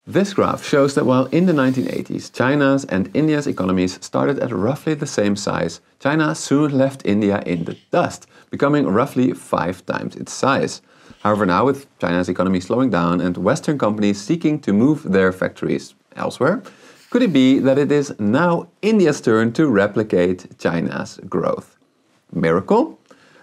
This graph shows that while in the 1980s China's and India's economies started at roughly the same size, China soon left India in the dust, becoming roughly 5 times its size. However, now with China's economy slowing down and Western companies seeking to move their factories elsewhere, could it be that it is now India's turn to replicate China's growth? Miracle?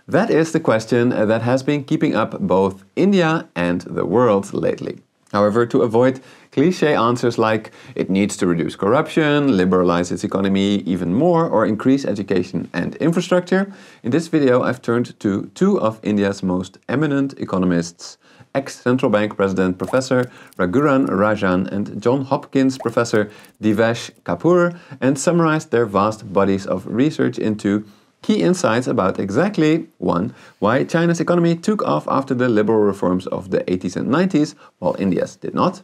That is the question that has been keeping up both India and the world lately. However, to avoid cliché answers like it needs to reduce corruption, liberalize its economy even more, or increase education and infrastructure, in this video I've turned to 2 of India's most eminent economists, ex-Central Bank President Professor Raghuram Rajan and John Hopkins Professor Devesh Kapoor, and summarized their vast bodies of research into key insights about exactly 1. Why China's economy took off after the liberal reforms of the 80s and 90s, while India's did not.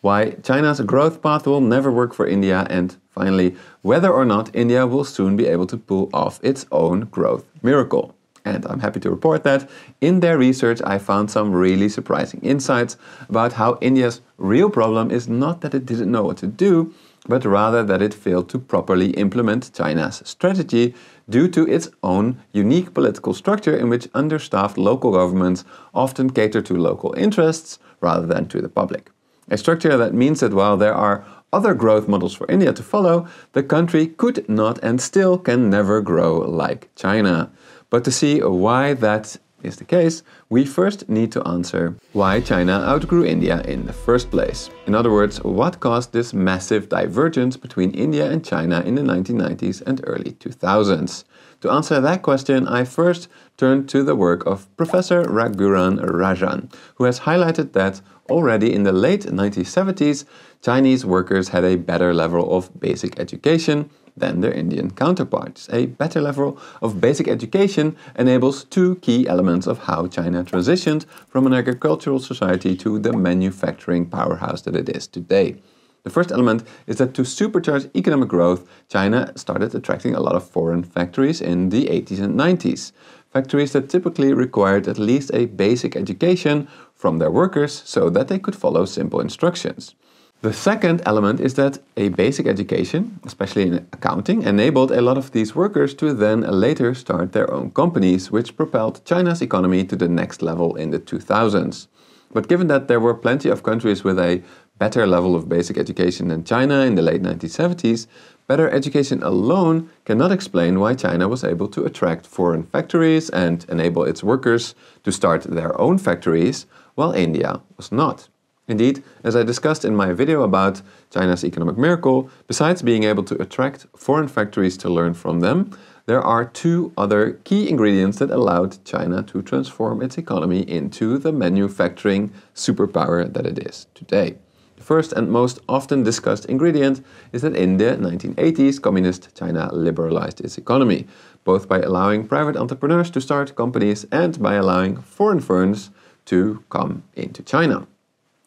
Why China's growth path will never work for India, and finally, whether or not India will soon be able to pull off its own growth miracle. And I'm happy to report that in their research I found some really surprising insights about how India's real problem is not that it didn't know what to do, but rather that it failed to properly implement China's strategy due to its own unique political structure in which understaffed local governments often cater to local interests rather than to the public. A structure that means that while there are other growth models for India to follow, the country could not and still can never grow like China. But to see why that is the case, we first need to answer why China outgrew India in the first place. In other words, what caused this massive divergence between India and China in the 1990s and early 2000s? To answer that question, I first turned to the work of Professor Raghuram Rajan, who has highlighted that already in the late 1970s, Chinese workers had a better level of basic education than their Indian counterparts. A better level of basic education enables 2 key elements of how China transitioned from an agricultural society to the manufacturing powerhouse that it is today. The first element is that to supercharge economic growth, China started attracting a lot of foreign factories in the 80s and 90s. Factories that typically required at least a basic education from their workers so that they could follow simple instructions. The second element is that a basic education, especially in accounting, enabled a lot of these workers to then later start their own companies, which propelled China's economy to the next level in the 2000s. But given that there were plenty of countries with a better level of basic education than China in the late 1970s, better education alone cannot explain why China was able to attract foreign factories and enable its workers to start their own factories, while India was not. Indeed, as I discussed in my video about China's economic miracle, besides being able to attract foreign factories to learn from them, there are 2 other key ingredients that allowed China to transform its economy into the manufacturing superpower that it is today. The first and most often discussed ingredient is that in the 1980s, Communist China liberalized its economy, both by allowing private entrepreneurs to start companies and by allowing foreign firms to come into China.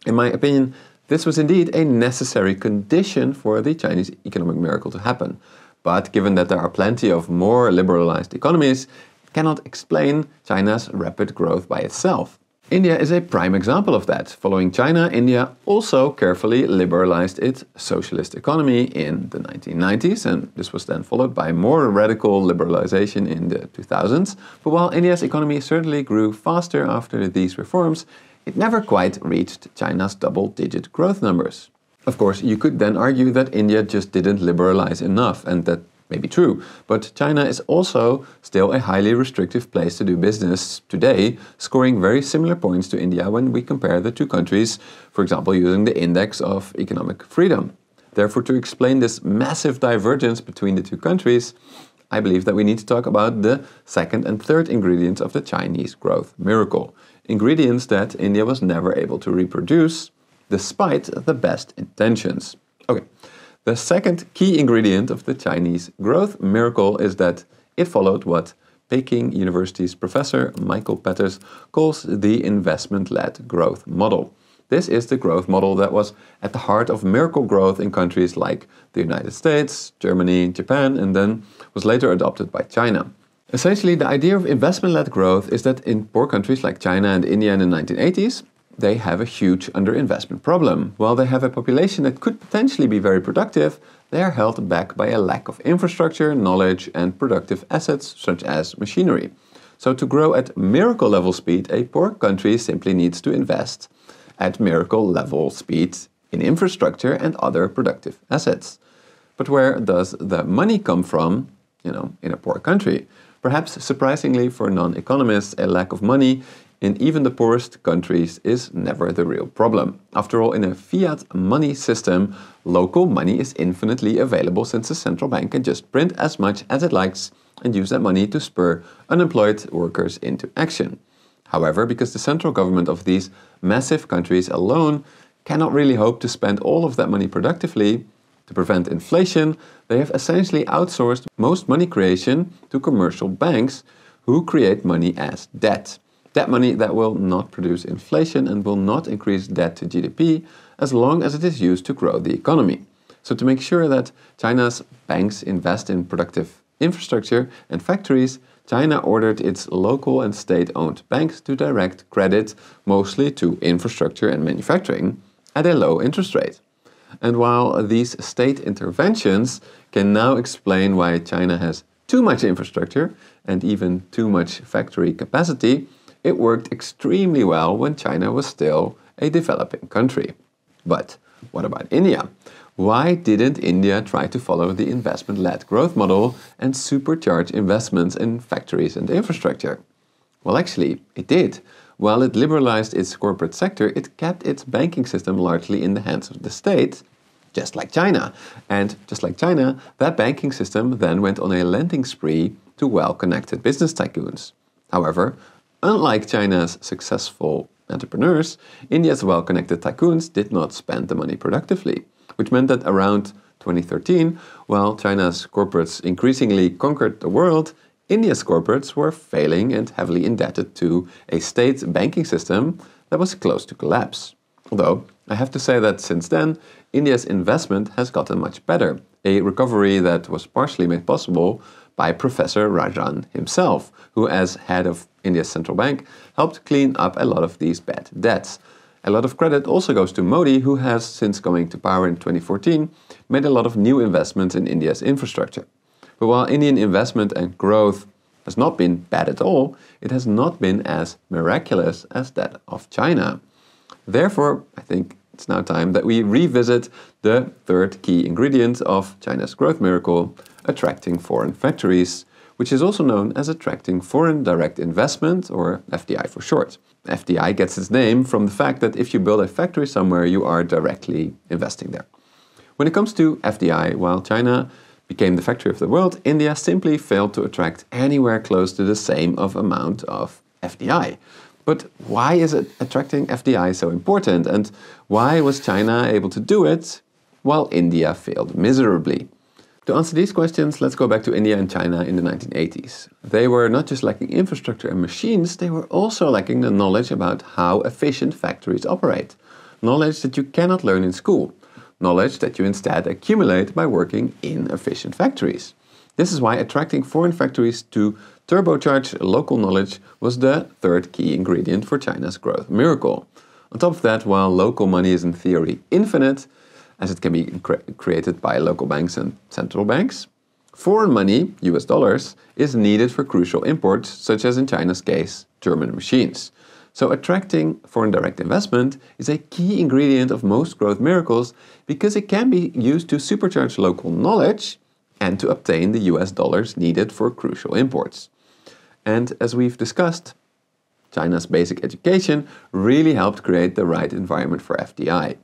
In my opinion, this was indeed a necessary condition for the Chinese economic miracle to happen. But given that there are plenty of more liberalized economies, it cannot explain China's rapid growth by itself. India is a prime example of that. Following China, India also carefully liberalized its socialist economy in the 1990s, and this was then followed by more radical liberalization in the 2000s. But while India's economy certainly grew faster after these reforms, it never quite reached China's double-digit growth numbers. Of course, you could then argue that India just didn't liberalize enough, and that may be true, but China is also still a highly restrictive place to do business today, scoring very similar points to India when we compare the 2 countries, for example using the index of economic freedom. Therefore, to explain this massive divergence between the 2 countries, I believe that we need to talk about the second and third ingredients of the Chinese growth miracle. Ingredients that India was never able to reproduce, despite the best intentions. Okay, the second key ingredient of the Chinese growth miracle is that it followed what Peking University's Professor Michael Petters calls the investment-led growth model. This is the growth model that was at the heart of miracle growth in countries like the United States, Germany, Japan, and then was later adopted by China. Essentially, the idea of investment-led growth is that in poor countries like China and India in the 1980s, they have a huge underinvestment problem. While they have a population that could potentially be very productive, they are held back by a lack of infrastructure, knowledge, and productive assets such as machinery. So to grow at miracle level speed, a poor country simply needs to invest at miracle level speed in infrastructure and other productive assets. But where does the money come from, in a poor country? Perhaps surprisingly for non-economists, a lack of money in even the poorest countries is never the real problem. After all, in a fiat money system, local money is infinitely available since the central bank can just print as much as it likes and use that money to spur unemployed workers into action. However, because the central government of these massive countries alone cannot really hope to spend all of that money productively, to prevent inflation, they have essentially outsourced most money creation to commercial banks who create money as debt. Debt money that will not produce inflation and will not increase debt to GDP as long as it is used to grow the economy. So to make sure that China's banks invest in productive infrastructure and factories, China ordered its local and state-owned banks to direct credit mostly to infrastructure and manufacturing at a low interest rate. And while these state interventions can now explain why China has too much infrastructure and even too much factory capacity, it worked extremely well when China was still a developing country. But what about India? Why didn't India try to follow the investment-led growth model and supercharge investments in factories and infrastructure? Well, actually, it did. While it liberalized its corporate sector, it kept its banking system largely in the hands of the state, just like China. And just like China, that banking system then went on a lending spree to well-connected business tycoons. However, unlike China's successful entrepreneurs, India's well-connected tycoons did not spend the money productively, which meant that around 2013, while China's corporates increasingly conquered the world, India's corporates were failing and heavily indebted to a state banking system that was close to collapse. Although, I have to say that since then, India's investment has gotten much better, a recovery that was partially made possible by Professor Rajan himself, who as head of India's central bank helped clean up a lot of these bad debts. A lot of credit also goes to Modi, who has, since coming to power in 2014, made a lot of new investments in India's infrastructure. But while Indian investment and growth has not been bad at all, it has not been as miraculous as that of China. Therefore, I think it's now time that we revisit the third key ingredient of China's growth miracle, attracting foreign factories, which is also known as attracting foreign direct investment, or FDI for short. FDI gets its name from the fact that if you build a factory somewhere, you are directly investing there. When it comes to FDI, while China became the factory of the world, India simply failed to attract anywhere close to the same amount of FDI. But why is attracting FDI so important, and why was China able to do it while India failed miserably? To answer these questions, let's go back to India and China in the 1980s. They were not just lacking infrastructure and machines, they were also lacking the knowledge about how efficient factories operate. Knowledge that you cannot learn in school. Knowledge that you instead accumulate by working in efficient factories. This is why attracting foreign factories to turbocharge local knowledge was the third key ingredient for China's growth miracle. On top of that, while local money is in theory infinite, as it can be created by local banks and central banks, foreign money, US dollars, is needed for crucial imports, such as in China's case, German machines. So attracting foreign direct investment is a key ingredient of most growth miracles because it can be used to supercharge local knowledge and to obtain the US dollars needed for crucial imports. And as we've discussed, China's basic education really helped create the right environment for FDI.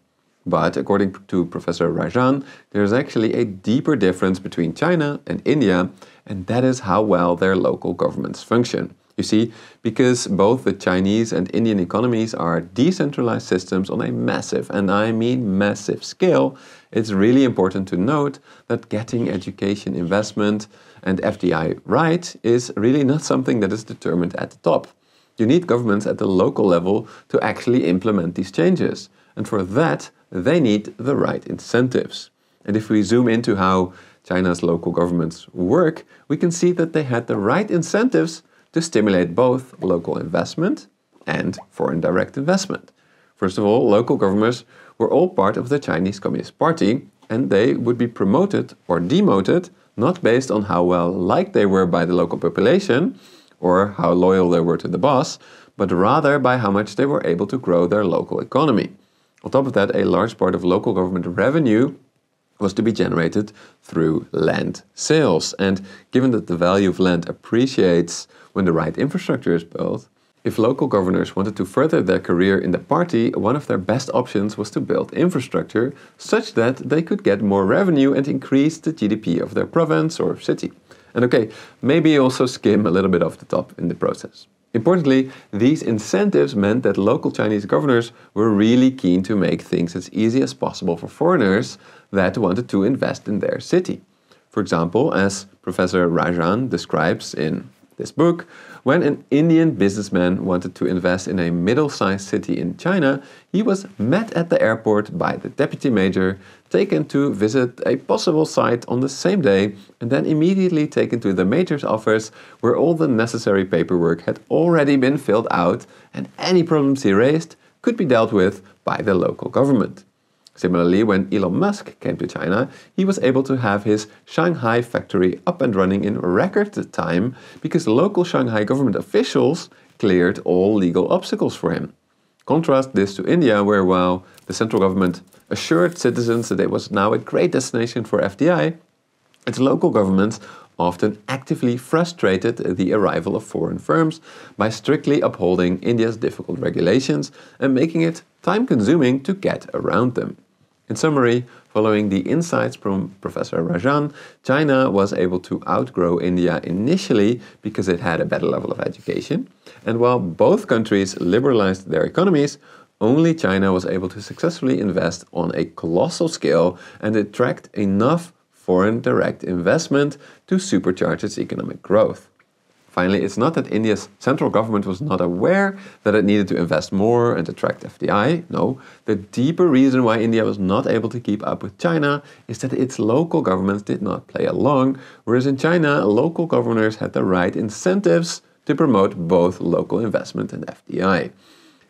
But according to Professor Rajan, there's actually a deeper difference between China and India, and that is how well their local governments function. You see, because both the Chinese and Indian economies are decentralized systems on a massive, and I mean massive scale, it's really important to note that getting education investment and FDI right is really not something that is determined at the top. You need governments at the local level to actually implement these changes. And for that, they need the right incentives. And if we zoom into how China's local governments work, we can see that they had the right incentives to stimulate both local investment and foreign direct investment. First of all, local governments were all part of the Chinese Communist Party, and they would be promoted or demoted not based on how well liked they were by the local population or how loyal they were to the boss, but rather by how much they were able to grow their local economy. On top of that, a large part of local government revenue was to be generated through land sales. And given that the value of land appreciates when the right infrastructure is built, if local governors wanted to further their career in the party, one of their best options was to build infrastructure such that they could get more revenue and increase the GDP of their province or city. And okay, maybe also skim a little bit off the top in the process. Importantly, these incentives meant that local Chinese governors were really keen to make things as easy as possible for foreigners that wanted to invest in their city. For example, as Professor Rajan describes in this book, when an Indian businessman wanted to invest in a middle-sized city in China, he was met at the airport by the deputy major, taken to visit a possible site on the same day, and then immediately taken to the major's office where all the necessary paperwork had already been filled out and any problems he raised could be dealt with by the local government. Similarly, when Elon Musk came to China, he was able to have his Shanghai factory up and running in record time because local Shanghai government officials cleared all legal obstacles for him. Contrast this to India, where while the central government assured citizens that it was now a great destination for FDI, its local governments often actively frustrated the arrival of foreign firms by strictly upholding India's difficult regulations and making it time-consuming to get around them. In summary, following the insights from Professor Rajan, China was able to outgrow India initially because it had a better level of education, and while both countries liberalized their economies, only China was able to successfully invest on a colossal scale and attract enough foreign direct investment to supercharge its economic growth. Finally, it's not that India's central government was not aware that it needed to invest more and attract FDI. No, the deeper reason why India was not able to keep up with China is that its local governments did not play along, whereas in China, local governors had the right incentives to promote both local investment and FDI.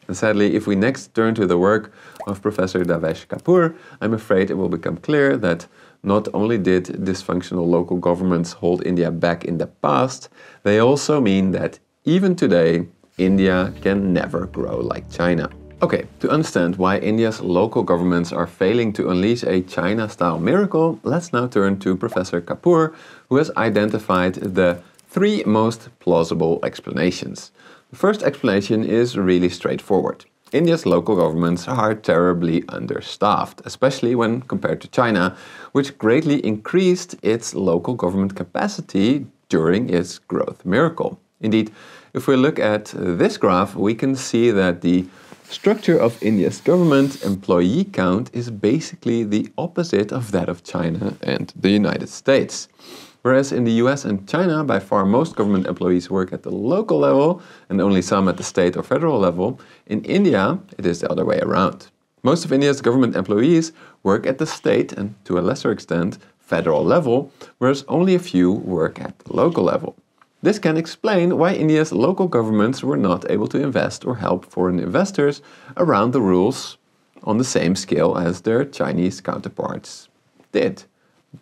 And sadly, if we next turn to the work of Professor Devesh Kapoor, I'm afraid it will become clear that not only did dysfunctional local governments hold India back in the past, they also mean that even today, India can never grow like China. Okay, to understand why India's local governments are failing to unleash a China-style miracle, let's now turn to Professor Kapoor, who has identified the 3 most plausible explanations. The first explanation is really straightforward. India's local governments are terribly understaffed, especially when compared to China, which greatly increased its local government capacity during its growth miracle. Indeed, if we look at this graph, we can see that the structure of India's government employee count is basically the opposite of that of China and the United States. Whereas in the US and China, by far most government employees work at the local level and only some at the state or federal level, in India it is the other way around. Most of India's government employees work at the state and, to a lesser extent, federal level, whereas only a few work at the local level. This can explain why India's local governments were not able to invest or help foreign investors around the rules on the same scale as their Chinese counterparts did.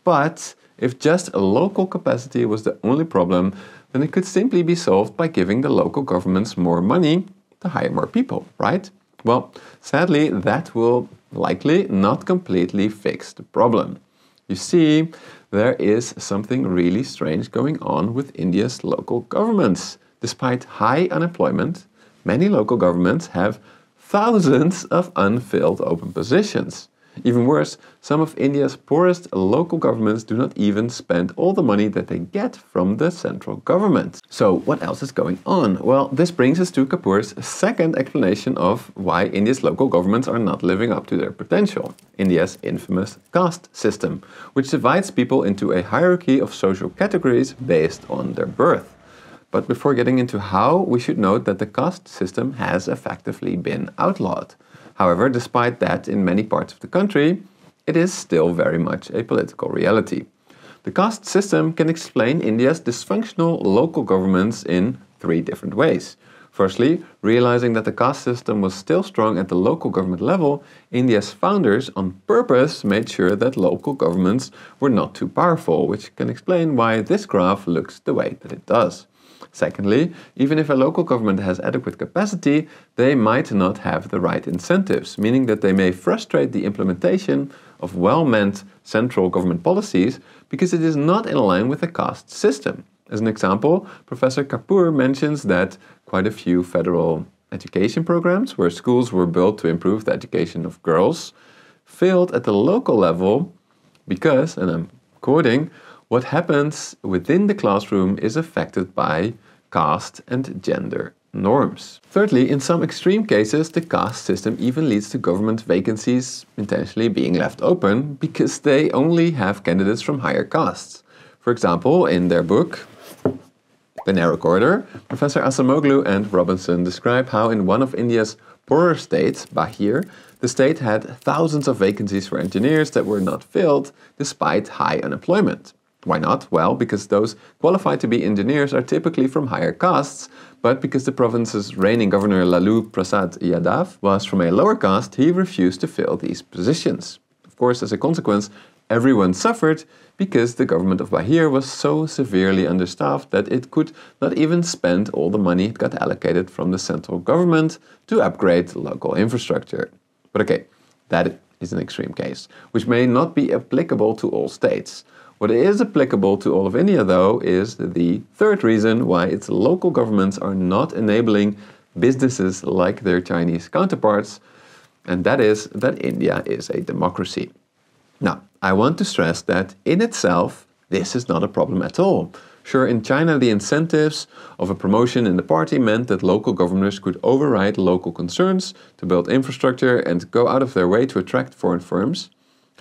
But if just a local capacity was the only problem, then it could simply be solved by giving the local governments more money to hire more people, right? Well, sadly, that will likely not completely fix the problem. You see, there is something really strange going on with India's local governments. Despite high unemployment, many local governments have thousands of unfilled open positions. Even worse, some of India's poorest local governments do not even spend all the money that they get from the central government. So what else is going on? Well, this brings us to Kapoor's second explanation of why India's local governments are not living up to their potential. India's infamous caste system, which divides people into a hierarchy of social categories based on their birth. But before getting into how, we should note that the caste system has effectively been outlawed. However, despite that, in many parts of the country, it is still very much a political reality. The caste system can explain India's dysfunctional local governments in 3 different ways. Firstly, realizing that the caste system was still strong at the local government level, India's founders on purpose made sure that local governments were not too powerful, which can explain why this graph looks the way that it does. Secondly, even if a local government has adequate capacity, they might not have the right incentives, meaning that they may frustrate the implementation of well-meant central government policies because it is not in line with the caste system. As an example, Professor Kapoor mentions that quite a few federal education programs, where schools were built to improve the education of girls, failed at the local level because, and I'm quoting, what happens within the classroom is affected by caste and gender norms. Thirdly, in some extreme cases, the caste system even leads to government vacancies intentionally being left open because they only have candidates from higher castes. For example, in their book, The Narrow Corridor, Professor Asamoglu and Robinson describe how in one of India's poorer states, Bahir, the state had thousands of vacancies for engineers that were not filled despite high unemployment. Why not? Well, because those qualified to be engineers are typically from higher castes, but because the province's reigning governor Lalu Prasad Yadav was from a lower caste, he refused to fill these positions. Of course, as a consequence, everyone suffered because the government of Bahir was so severely understaffed that it could not even spend all the money it got allocated from the central government to upgrade local infrastructure. But okay, that is an extreme case, which may not be applicable to all states. What is applicable to all of India, though, is the third reason why its local governments are not enabling businesses like their Chinese counterparts, and that is that India is a democracy. Now, I want to stress that in itself, this is not a problem at all. Sure, in China, the incentives of a promotion in the party meant that local governors could override local concerns to build infrastructure and go out of their way to attract foreign firms.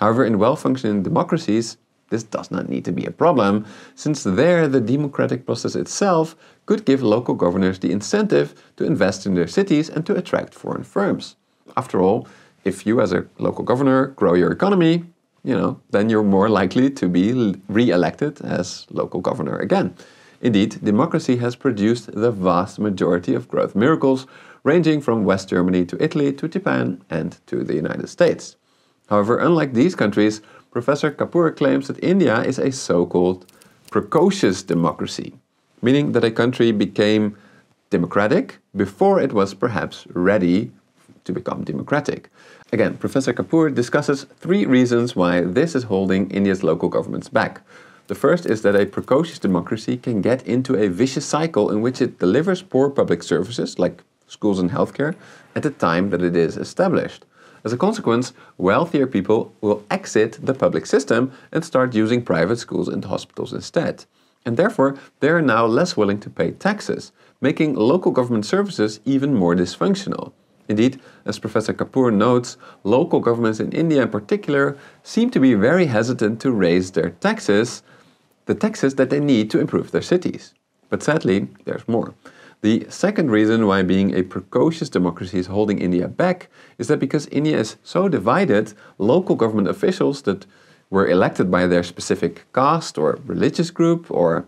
However, in well-functioning democracies, this does not need to be a problem, since there the democratic process itself could give local governors the incentive to invest in their cities and to attract foreign firms. After all, if you as a local governor grow your economy, then you're more likely to be re-elected as local governor again. Indeed, democracy has produced the vast majority of growth miracles, ranging from West Germany to Italy to Japan and to the United States. However, unlike these countries, Professor Kapoor claims that India is a so-called precocious democracy, meaning that a country became democratic before it was perhaps ready to become democratic. Again, Professor Kapoor discusses 3 reasons why this is holding India's local governments back. The first is that a precocious democracy can get into a vicious cycle in which it delivers poor public services, like schools and healthcare, at the time that it is established. As a consequence, wealthier people will exit the public system and start using private schools and hospitals instead. And therefore, they are now less willing to pay taxes, making local government services even more dysfunctional. Indeed, as Professor Kapoor notes, local governments in India in particular seem to be very hesitant to raise their taxes, the taxes that they need to improve their cities. But sadly, there's more. The second reason why being a precocious democracy is holding India back is that because India is so divided, local government officials that were elected by their specific caste or religious group or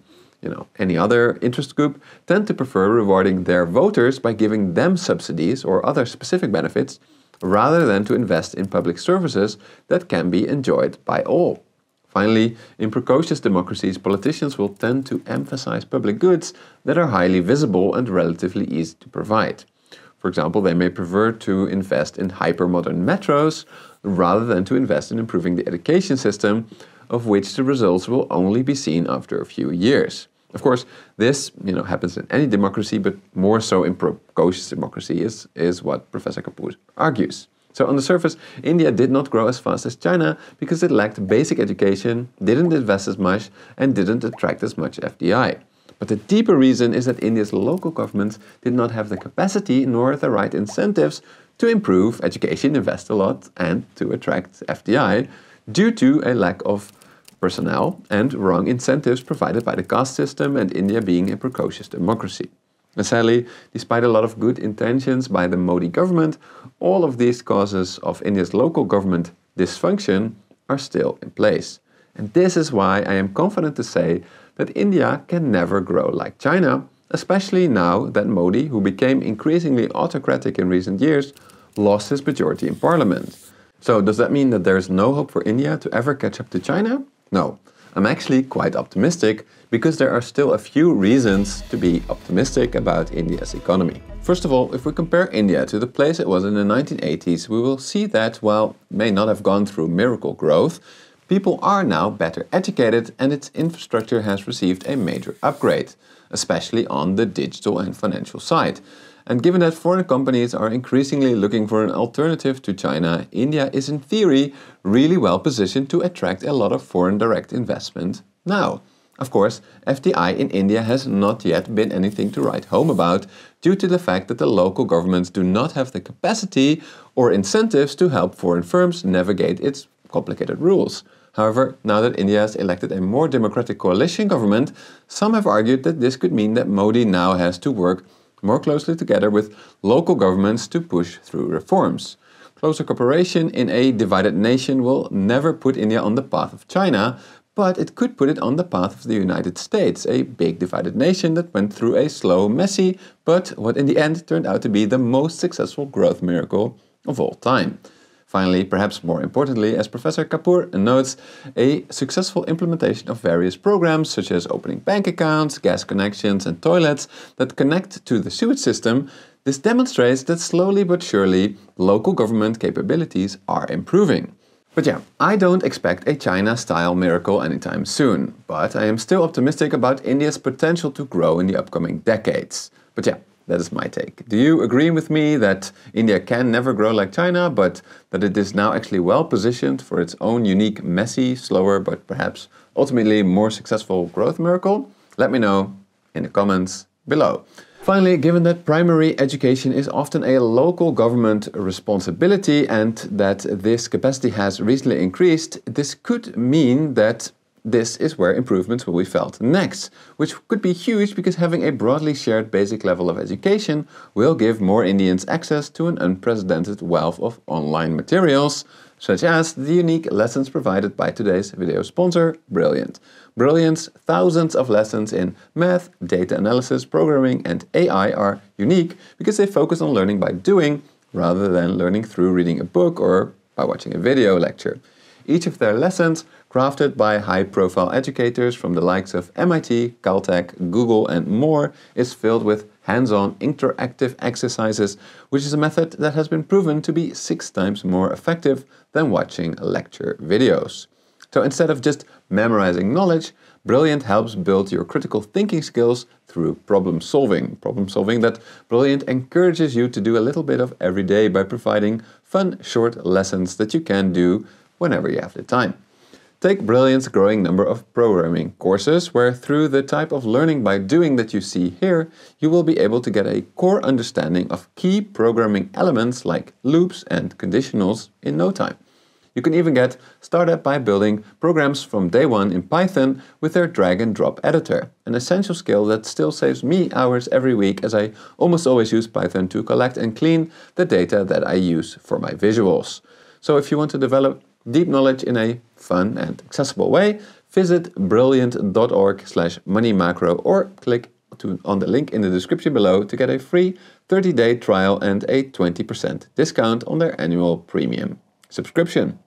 any other interest group tend to prefer rewarding their voters by giving them subsidies or other specific benefits rather than to invest in public services that can be enjoyed by all. Finally, in precocious democracies, politicians will tend to emphasize public goods that are highly visible and relatively easy to provide. For example, they may prefer to invest in hyper-modern metros rather than to invest in improving the education system, of which the results will only be seen after a few years. Of course, this happens in any democracy, but more so in precocious democracy is what Professor Kapoor argues. So on the surface, India did not grow as fast as China because it lacked basic education, didn't invest as much, and didn't attract as much FDI. But the deeper reason is that India's local governments did not have the capacity nor the right incentives to improve education, invest a lot, and to attract FDI due to a lack of personnel and wrong incentives provided by the caste system and India being a precocious democracy. And sadly, despite a lot of good intentions by the Modi government, all of these causes of India's local government dysfunction are still in place. And this is why I am confident to say that India can never grow like China, especially now that Modi, who became increasingly autocratic in recent years, lost his majority in parliament. So does that mean that there's no hope for India to ever catch up to China? No, I'm actually quite optimistic because there are still a few reasons to be optimistic about India's economy. First of all, if we compare India to the place it was in the 1980s, we will see that while it may not have gone through miracle growth, people are now better educated and its infrastructure has received a major upgrade, especially on the digital and financial side. And given that foreign companies are increasingly looking for an alternative to China, India is in theory really well positioned to attract a lot of foreign direct investment now. Of course, FDI in India has not yet been anything to write home about due to the fact that the local governments do not have the capacity or incentives to help foreign firms navigate its complicated rules. However, now that India has elected a more democratic coalition government, some have argued that this could mean that Modi now has to work more closely together with local governments to push through reforms. Closer cooperation in a divided nation will never put India on the path of China, but it could put it on the path of the United States, a big divided nation that went through a slow, messy, but what in the end turned out to be the most successful growth miracle of all time. Finally, perhaps more importantly, as Professor Kapoor notes, a successful implementation of various programs such as opening bank accounts, gas connections and toilets that connect to the sewage system, this demonstrates that slowly but surely local government capabilities are improving. But yeah, I don't expect a China-style miracle anytime soon, but I am still optimistic about India's potential to grow in the upcoming decades. But yeah, that is my take. Do you agree with me that India can never grow like China, but that it is now actually well positioned for its own unique, messy, slower, but perhaps ultimately more successful growth miracle? Let me know in the comments below. Finally, given that primary education is often a local government responsibility and that this capacity has recently increased, this could mean that this is where improvements will be felt next, which could be huge because having a broadly shared basic level of education will give more Indians access to an unprecedented wealth of online materials, such as the unique lessons provided by today's video sponsor, Brilliant. Brilliant's thousands of lessons in math, data analysis, programming and AI are unique because they focus on learning by doing rather than learning through reading a book or by watching a video lecture. Each of their lessons, crafted by high-profile educators from the likes of MIT, Caltech, Google and more, is filled with hands-on interactive exercises, which is a method that has been proven to be 6 times more effective than watching lecture videos. So instead of just memorizing knowledge, Brilliant helps build your critical thinking skills through problem solving. Problem solving that Brilliant encourages you to do a little bit of every day by providing fun, short lessons that you can do whenever you have the time. Take Brilliant's growing number of programming courses, where through the type of learning by doing that you see here, you will be able to get a core understanding of key programming elements like loops and conditionals in no time. You can even get started by building programs from day one in Python with their drag and drop editor, an essential skill that still saves me hours every week as I almost always use Python to collect and clean the data that I use for my visuals. So if you want to develop deep knowledge in a fun and accessible way, visit brilliant.org/moneymacro or click on the link in the description below to get a free 30-day trial and a 20% discount on their annual premium subscription.